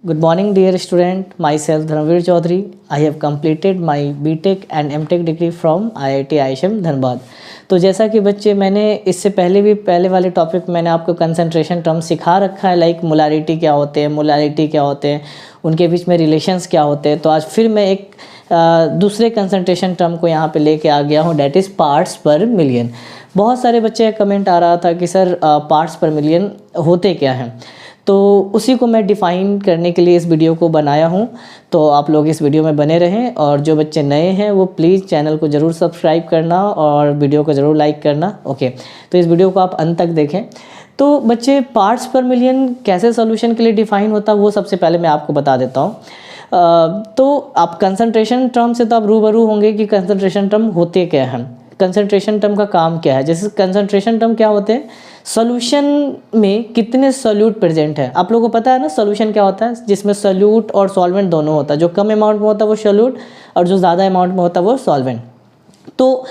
Good morning, dear student. Myself Dhanvir Chaudhary. I have completed my BTech and MTech degree from IIT ISM Dhanbad. तो जैसा कि बच्चे मैंने इससे पहले भी पहले वाले टॉपिक मैंने आपको कंसंट्रेशन टर्म सिखा रखा है, लाइक मोलारिटी क्या होते हैं, मोलारिटी क्या होते हैं, उनके बीच में रिलेशंस क्या होते हैं। तो आज फिर मैं एक दूसरे कंसंट्रेशन टर्म को यहाँ पे लेके आ गया हूँ, that is parts per million. बहुत सारे बच्चे का कमेंट आ रहा था कि सर पार्ट्स पर मिलियन होते क्या हैं, तो उसी को मैं डिफ़ाइन करने के लिए इस वीडियो को बनाया हूँ। तो आप लोग इस वीडियो में बने रहें, और जो बच्चे नए हैं वो प्लीज़ चैनल को ज़रूर सब्सक्राइब करना और वीडियो को ज़रूर लाइक करना। ओके, तो इस वीडियो को आप अंत तक देखें। तो बच्चे पार्ट्स पर मिलियन कैसे सॉल्यूशन के लिए डिफ़ाइन होता है वो सबसे पहले मैं आपको बता देता हूँ। तो आप कंसंट्रेशन टर्म से तो आप रूबरू होंगे कि कंसंट्रेशन टर्म होते क्या हैं, कंसंट्रेशन टर्म का काम क्या है। जैसे कंसंट्रेशन टर्म क्या होते हैं, सॉल्यूशन में कितने सॉल्यूट प्रेजेंट है। आप लोगों को पता है ना सॉल्यूशन क्या होता है, जिसमें सॉल्यूट और सॉल्वेंट दोनों होता है। जो कम अमाउंट में होता है वो सॉल्यूट, और जो ज़्यादा अमाउंट में होता है वो सॉल्वेंट। तो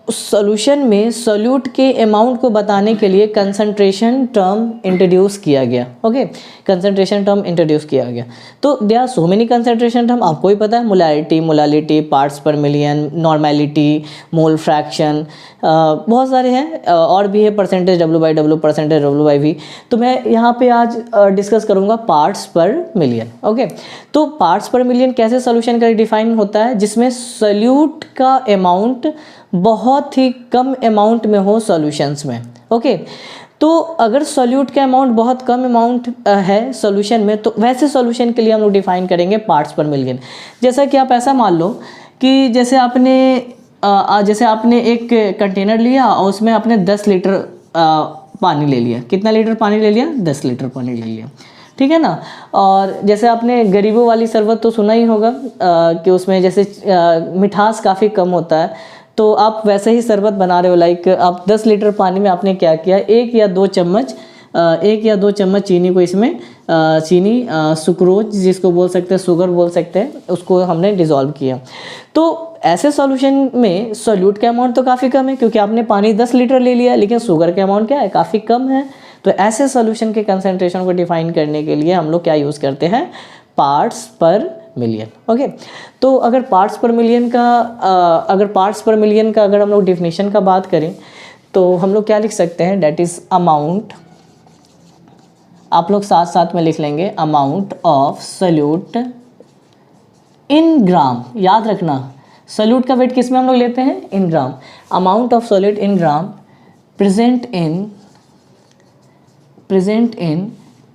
सॉल्यूशन में सॉल्यूट के अमाउंट को बताने के लिए कंसंट्रेशन टर्म इंट्रोड्यूस किया गया। ओके, कंसंट्रेशन टर्म इंट्रोड्यूस किया गया। तो they are so many concentration term, आपको ही पता है, molarity, molality, parts per million, normality, mole fraction, बहुत सारे हैं, और भी है, परसेंटेज W/W, परसेंटेज W/V। तो मैं यहाँ पे आज डिस्कस करूँगा पार्ट्स पर मिलियन। ओके, तो पार्ट्स पर मिलियन कैसे सॉल्यूशन का डिफाइन होता है, जिसमें सॉल्यूट का अमाउंट बहुत ही कम अमाउंट में हो सॉल्यूशंस में। ओके, तो अगर सॉल्यूट का अमाउंट बहुत कम अमाउंट है सॉल्यूशन में, तो वैसे सॉल्यूशन के लिए हम लोग डिफाइन करेंगे पार्ट्स पर मिलियन। जैसा कि आप ऐसा मान लो कि जैसे आपने एक कंटेनर लिया और उसमें आपने 10 लीटर पानी ले लिया। कितना लीटर पानी ले लिया? 10 लीटर पानी ले लिया, ठीक है ना। और जैसे आपने गरीबों वाली शरबत तो सुना ही होगा कि उसमें जैसे मिठास काफ़ी कम होता है। तो आप वैसे ही शरबत बना रहे हो, लाइक आप 10 लीटर पानी में आपने क्या किया, एक या दो चम्मच चीनी को इसमें सुक्रोज जिसको बोल सकते हैं, शुगर बोल सकते हैं, उसको हमने डिज़ोल्व किया। तो ऐसे सॉल्यूशन में सॉल्यूट का अमाउंट तो काफ़ी कम है, क्योंकि आपने पानी 10 लीटर ले लिया, लेकिन शुगर का अमाउंट क्या है, काफ़ी कम है। तो ऐसे सॉल्यूशन के कंसंट्रेशन को डिफाइन करने के लिए हम लोग क्या यूज़ करते हैं, पार्ट्स पर मिलियन। ओके, तो अगर पार्ट्स पर मिलियन का अगर हम लोग डिफिनेशन का बात करें तो हम लोग क्या लिख सकते हैं, डेट इज़ अमाउंट, आप लोग साथ साथ में लिख लेंगे, अमाउंट ऑफ सॉल्यूट इन ग्राम। याद रखना, सॉल्यूट का वेट किस में हम लोग लेते हैं, in gram. Amount of solute in gram present in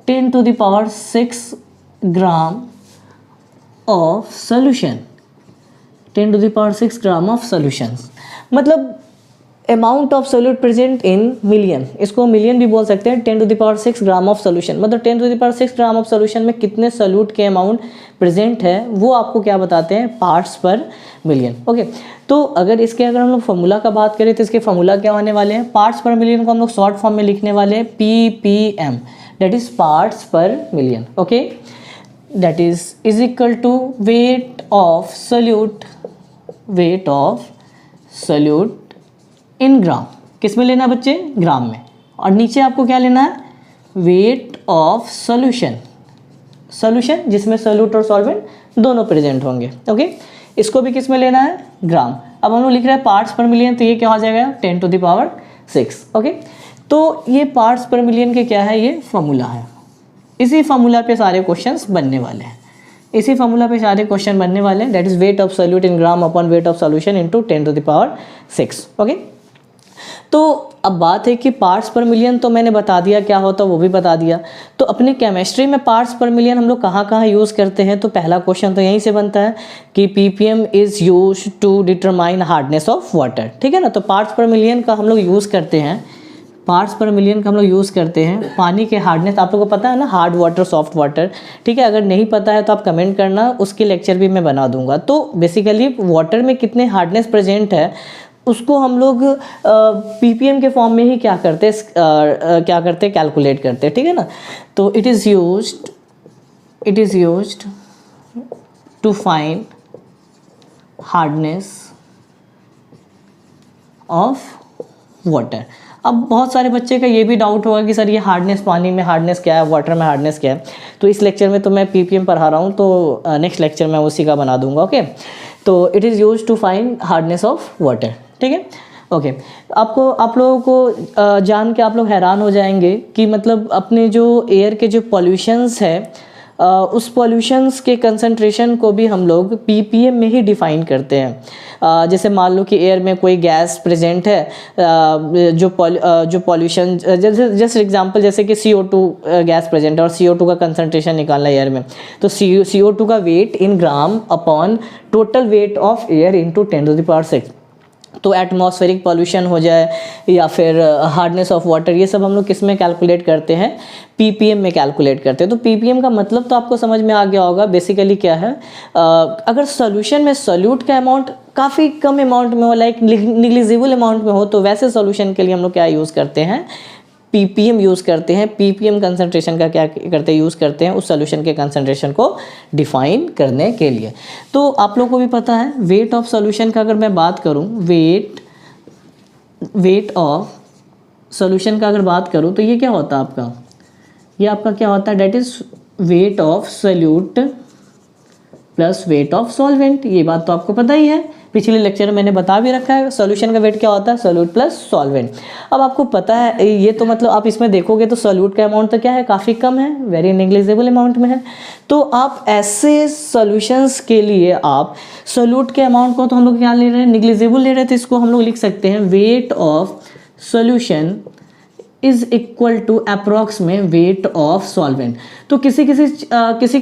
10⁶ gram of solution, 10⁶ gram of solutions. मतलब amount of solute present in million, इसको मिलियन भी बोल सकते हैं। 10⁶ ग्राम ऑफ सॉल्यूशन मतलब 10⁶ ग्राम ऑफ सॉल्यूशन में कितने सॉल्यूट के अमाउंट प्रेजेंट है वो आपको क्या बताते हैं, पार्ट्स पर मिलियन। ओके, तो अगर हम लोग फॉर्मूला का बात करें तो इसके फॉर्मूला क्या होने वाले हैं, पार्ट्स पर मिलियन को हम लोग शॉर्ट फॉर्म में लिखने वाले हैं PPM, that is parts per million. Okay, that is equal to weight of solute in ग्राम। किस में लेना बच्चे, ग्राम में। और नीचे आपको क्या लेना है, weight of solution जिसमें सोल्यूट और सॉल्वेंट दोनों प्रेजेंट होंगे। ओके, इसको भी किस में लेना है, ग्राम। अब हम लोग लिख रहे हैं पार्ट्स पर मिलियन, तो ये क्या हो जाएगा, 10⁶। ओके, तो ये पार्ट्स पर मिलियन के क्या है, ये फॉर्मूला है। इसी फॉर्मूला पे सारे क्वेश्चंस बनने वाले हैं, that is weight of solute in gram upon weight of solution into 10⁶। Okay, तो अब बात है कि पार्ट्स पर मिलियन तो मैंने बता दिया क्या होता है, वो भी बता दिया। तो अपने केमिस्ट्री में पार्ट्स पर मिलियन हम लोग कहाँ कहाँ यूज़ करते हैं, तो पहला क्वेश्चन तो यहीं से बनता है कि PPM is use to determine hardness of water, ठीक है ना। तो पार्ट्स पर मिलियन का हम लोग यूज़ करते हैं, पानी के हार्डनेस। आप लोगों को पता है ना, हार्ड वाटर, सॉफ्ट वाटर, ठीक है। अगर नहीं पता है तो आप कमेंट करना, उसके लेक्चर भी मैं बना दूंगा। तो बेसिकली वाटर में कितने हार्डनेस प्रेजेंट है उसको हम लोग PPM के फॉर्म में ही क्या करते कैलकुलेट करते हैं, ठीक है ना। तो it is used to find hardness of water. अब बहुत सारे बच्चे का ये भी डाउट होगा कि सर ये हार्डनेस, पानी में हार्डनेस क्या है, वाटर में हार्डनेस क्या है। तो इस लेक्चर में तो मैं पीपीएम पढ़ा रहा हूँ, तो नेक्स्ट लेक्चर में उसी का बना दूंगा। ओके, तो it is use to find hardness of water. ठीक है, ओके। आप लोगों को जान के आप लोग हैरान हो जाएंगे कि मतलब अपने जो एयर के जो पॉल्यूशंस है, उस पॉल्यूशंस के कंसंट्रेशन को भी हम लोग पीपीएम में ही डिफ़ाइन करते हैं। जैसे मान लो कि एयर में कोई गैस प्रेजेंट है, जो पॉल्यूशन, जैसे एग्जांपल जैसे कि CO2 गैस प्रेजेंट है और CO2 का कंसंट्रेशन निकालना है एयर में, तो CO2 का weight in gram upon total weight of air into 10⁶। तो एटमॉस्फेरिक पॉल्यूशन हो जाए या फिर हार्डनेस ऑफ वाटर, ये सब हम लोग किस में कैलकुलेट करते हैं, पीपीएम में कैलकुलेट करते हैं। तो पीपीएम का मतलब तो आपको समझ में आ गया होगा। बेसिकली क्या है, अगर सॉल्यूशन में सॉल्यूट का अमाउंट काफ़ी कम अमाउंट में हो, लाइक निग्लिजिबल अमाउंट में हो, तो वैसे सॉल्यूशन के लिए हम लोग क्या यूज़ करते हैं, पीपीएम यूज़ करते हैं। पीपीएम कंसंट्रेशन का क्या करते हैं, यूज़ करते हैं उस सॉल्यूशन के कंसंट्रेशन को डिफाइन करने के लिए। तो आप लोगों को भी पता है वेट ऑफ सॉल्यूशन का अगर मैं बात करूं, वेट ऑफ सॉल्यूशन का अगर बात करूं तो ये क्या होता है आपका, ये आपका क्या होता है, that is weight of solute plus wait of solvent. ये बात तो आपको पता ही है, पिछले लेक्चर में मैंने बता भी रखा है, सॉल्यूशन का वेट क्या होता है, सॉल्यूट प्लस सॉल्वेंट। अब आपको पता है ये तो मतलब आप इसमें देखोगे तो सॉल्यूट का अमाउंट तो क्या है, काफ़ी कम है, वेरी नेग्लिजिबल अमाउंट में है। तो आप ऐसे सॉल्यूशंस के लिए आप सॉल्यूट के अमाउंट को तो हम लोग क्या ले रहे हैं, नेग्लिजिबल ले रहे थे, इसको हम लोग लिख सकते हैं weight of solution is equal to approx में वेट ऑफ सॉल्वेंट। तो किसी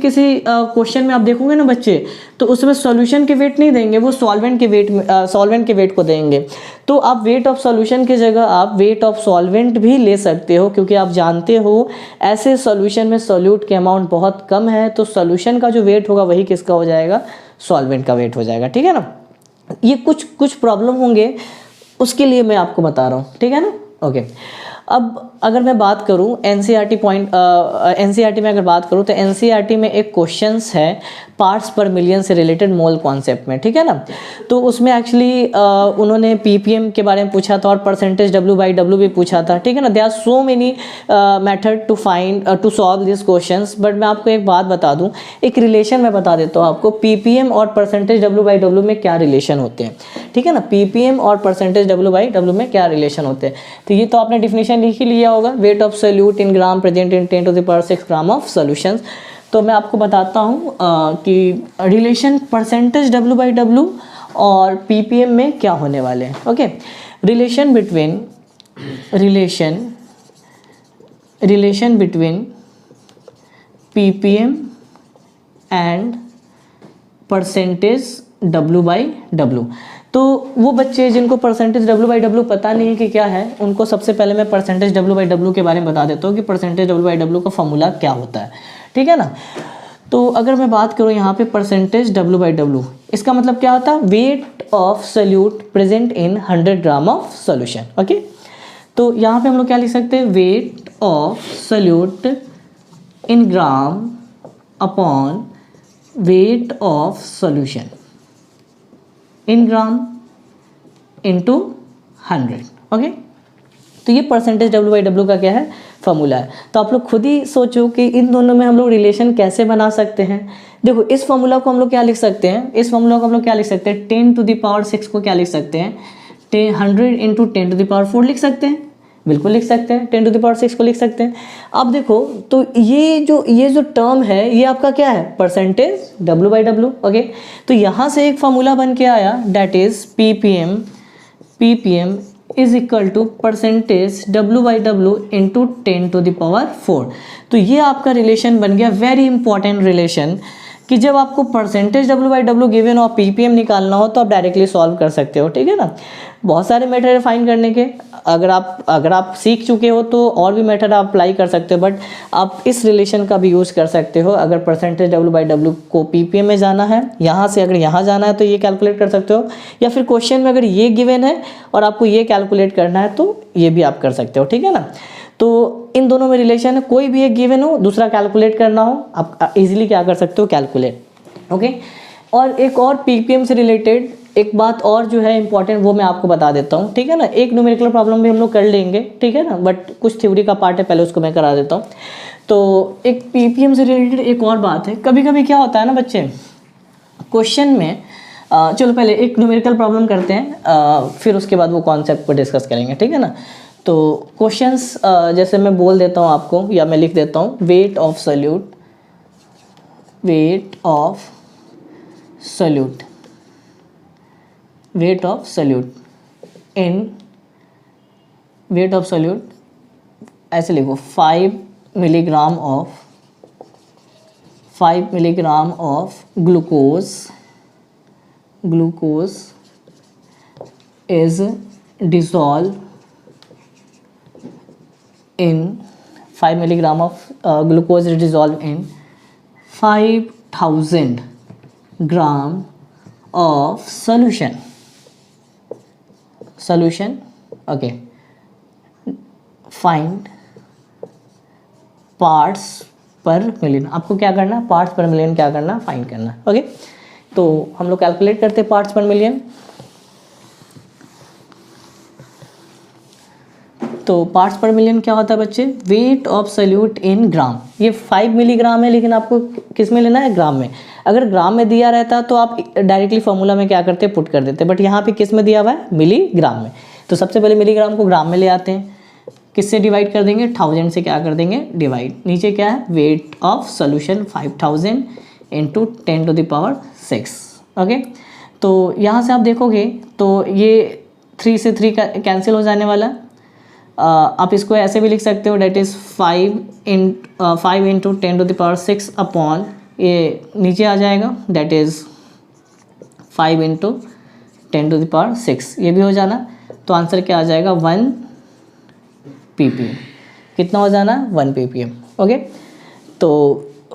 क्वेश्चन में आप देखोगे ना बच्चे, तो उसमें सॉल्यूशन के वेट नहीं देंगे, वो सॉल्वेंट के वेट को देंगे। तो आप वेट ऑफ सॉल्यूशन की जगह आप वेट ऑफ सॉल्वेंट भी ले सकते हो, क्योंकि आप जानते हो ऐसे सॉल्यूशन में सॉल्यूट के अमाउंट बहुत कम है, तो सॉल्यूशन का जो वेट होगा वही किसका हो जाएगा, सॉल्वेंट का वेट हो जाएगा। ठीक है ना, ये कुछ प्रॉब्लम होंगे, उसके लिए मैं आपको बता रहा हूँ। ठीक है ना, ओके। अब अगर मैं बात करूं एनसीईआरटी में अगर बात करूं तो एनसीईआरटी में एक क्वेश्चंस है पार्ट्स पर मिलियन से रिलेटेड मोल कॉन्सेप्ट में। ठीक है ना, तो उसमें एक्चुअली उन्होंने पीपीएम के बारे में पूछा था और परसेंटेज W/W भी पूछा था। ठीक है ना, there are so many method to solve this questions, but मैं आपको एक बात बता दूं, एक रिलेशन मैं बता देता हूँ आपको, पीपीएम और परसेंटेज W/W में क्या रिलेशन होते हैं। ठीक है ना, पीपीएम और परसेंटेज W/W में क्या रिलेशन होते हैं। तो ये तो आपने डिफिनेशन लिख ही लिया होगा, weight of solute in gram present in 10⁶ gram of solutions. तो मैं आपको बताता हूँ कि रिलेशन परसेंटेज W/W और पीपीएम में क्या होने वाले हैं। Okay, relation between ppm and percentage W/W। तो वो बच्चे जिनको परसेंटेज W/W पता नहीं है कि क्या है, उनको सबसे पहले मैं परसेंटेज W/W के बारे में बता देता हूँ कि परसेंटेज W/W का फॉर्मूला क्या होता है। ठीक है ना, तो अगर मैं बात करूँ यहाँ पे परसेंटेज W/W, इसका मतलब क्या होता है, weight of solute present in 100 gram of solution. Okay, तो यहाँ पे हम लोग क्या लिख सकते हैं, weight of solute in gram upon weight of solution in gram into 100। Okay, तो ये परसेंटेज W/W का क्या है, फॉर्मूला है। तो आप लोग खुद ही सोचो कि इन दोनों में हम लोग रिलेशन कैसे बना सकते हैं। देखो, इस फॉर्मूला को हम लोग क्या लिख सकते हैं, 10⁶ को क्या लिख सकते हैं, 100 इंटू 10⁴ लिख सकते हैं, बिल्कुल लिख सकते हैं, 10⁶ को लिख सकते हैं। अब देखो, तो ये जो टर्म है ये आपका क्या है, परसेंटेज W/W। ओके, तो यहाँ से एक फॉर्मूला बन के आया, that is PPM is equal to percentage W/W into 10⁴। तो ये आपका रिलेशन बन गया, वेरी इंपॉर्टेंट रिलेशन, कि जब आपको परसेंटेज W/W गिवन हो, पीपीएम निकालना हो, तो आप डायरेक्टली सॉल्व कर सकते हो। ठीक है ना, बहुत सारे मेथड फाइंड करने के, अगर आप सीख चुके हो तो और भी मेथड आप अप्लाई कर सकते हो, बट आप इस रिलेशन का भी यूज़ कर सकते हो। अगर परसेंटेज W/W को पीपीएम में जाना है, यहाँ से अगर यहाँ जाना है तो ये कैलकुलेट कर सकते हो, या फिर क्वेश्चन में अगर ये गिवन है और आपको ये कैलकुलेट करना है तो ये भी आप कर सकते हो। ठीक है ना, तो इन दोनों में रिलेशन है, कोई भी एक गिवन हो, दूसरा कैलकुलेट करना हो, आप इजीली क्या कर सकते हो, कैलकुलेट। ओके, और एक और पीपीएम से रिलेटेड एक बात और जो है इंपॉर्टेंट वो मैं आपको बता देता हूँ, ठीक है ना। एक न्यूमेरिकल प्रॉब्लम भी हम लोग कर लेंगे, ठीक है ना, बट कुछ थ्योरी का पार्ट है, पहले उसको मैं करा देता हूँ। तो एक पीपीएम से रिलेटेड एक और बात है, कभी कभी क्या होता है ना बच्चे, क्वेश्चन में चलो पहले एक न्यूमेरिकल प्रॉब्लम करते हैं, फिर उसके बाद वो कॉन्सेप्ट को डिस्कस करेंगे, ठीक है ना। तो क्वेश्चंस जैसे मैं बोल देता हूँ आपको, या मैं लिख देता हूँ, वेट ऑफ सॉल्यूट ऐसे लिखो 5 milligram of glucose is dissolved in 5 milligram of glucose is dissolved in 5000 gram of solution. Okay, find parts per million। आपको क्या करना है, पार्ट्स पर मिलियन क्या करना, फाइंड करना। ओके, तो हम लोग कैलकुलेट करते हैं पार्ट्स पर मिलियन। तो पार्ट्स पर मिलियन क्या होता है बच्चे, वेट ऑफ सॉल्यूट इन ग्राम। ये 5 मिलीग्राम है, लेकिन आपको किस में लेना है, ग्राम में। अगर ग्राम में दिया रहता तो आप डायरेक्टली फॉर्मूला में क्या करते, पुट कर देते, बट यहाँ पे किस में दिया हुआ है, मिलीग्राम में। तो सबसे पहले मिलीग्राम को ग्राम में ले आते हैं, किससे डिवाइड कर देंगे, 1000 से क्या कर देंगे, डिवाइड। नीचे क्या है, weight of solution 5000 into 10⁶। Okay, तो यहाँ से आप देखोगे तो ये 3 से 3 कैंसिल हो जाने वाला। आप इसको ऐसे भी लिख सकते हो, डेट इज़ 5 इंटू 10⁶ अपॉन, ये नीचे आ जाएगा, डेट इज़ 5 इंटू 10⁶, ये भी हो जाना। तो आंसर क्या आ जाएगा, 1 ppm। कितना हो जाना, 1 ppm। ओके, तो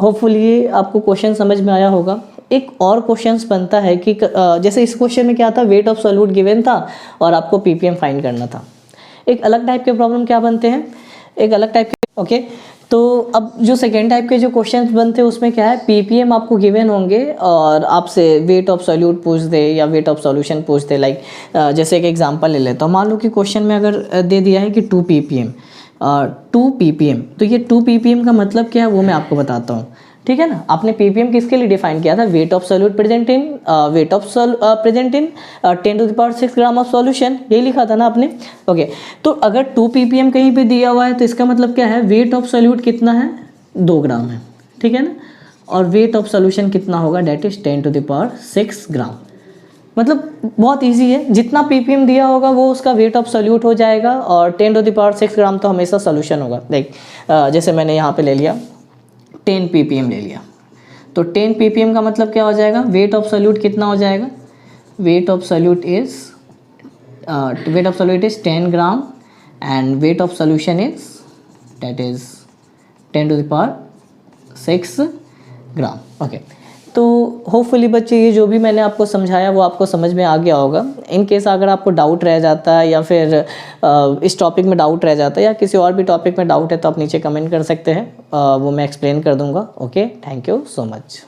होपफुली ये आपको क्वेश्चन समझ में आया होगा। एक और क्वेश्चन बनता है कि जैसे इस क्वेश्चन में क्या था, वेट ऑफ सॉल्यूट गिवन था और आपको ppm फाइंड करना था। एक अलग टाइप के प्रॉब्लम क्या बनते हैं, एक अलग टाइप के। ओके, तो अब जो सेकेंड टाइप के जो क्वेश्चंस बनते हैं उसमें क्या है, पीपीएम आपको गिवन होंगे और आपसे वेट ऑफ सॉल्यूट पूछ दे या वेट ऑफ सॉल्यूशन पूछ दे। लाइक जैसे एक एग्जांपल ले लेता हूँ, मान लो कि क्वेश्चन में अगर दे दिया है कि 2 ppm, तो ये 2 ppm का मतलब क्या है वो मैं आपको बताता हूँ, ठीक है ना। आपने ppm किसके लिए डिफाइन किया था, weight of solute present in 10⁶ gram of solution, यही लिखा था ना आपने। ओके, तो अगर 2 ppm कहीं पे दिया हुआ है तो इसका मतलब क्या है, वेट ऑफ सॉल्यूट कितना है, 2 ग्राम है, ठीक है ना, और वेट ऑफ सॉल्यूशन कितना होगा, डेट इज 10⁶ ग्राम। मतलब बहुत इजी है, जितना ppm दिया होगा वो उसका वेट ऑफ सॉल्यूट हो जाएगा, और 10⁶ ग्राम तो हमेशा सॉल्यूशन होगा। लाइक जैसे मैंने यहाँ पे ले लिया 10 ppm ले लिया, तो 10 ppm का मतलब क्या हो जाएगा, वेट ऑफ सॉल्यूट कितना हो जाएगा, weight of solute is 10 gram and wait of solution is that is 10⁶ gram. Okay, तो होपफुली बच्चे ये जो भी मैंने आपको समझाया वो आपको समझ में आ गया होगा। इन केस अगर आपको डाउट रह जाता है या फिर इस टॉपिक में डाउट रह जाता है या किसी और भी टॉपिक में डाउट है तो आप नीचे कमेंट कर सकते हैं, वो मैं एक्सप्लेन कर दूंगा। Okay, thank you so much.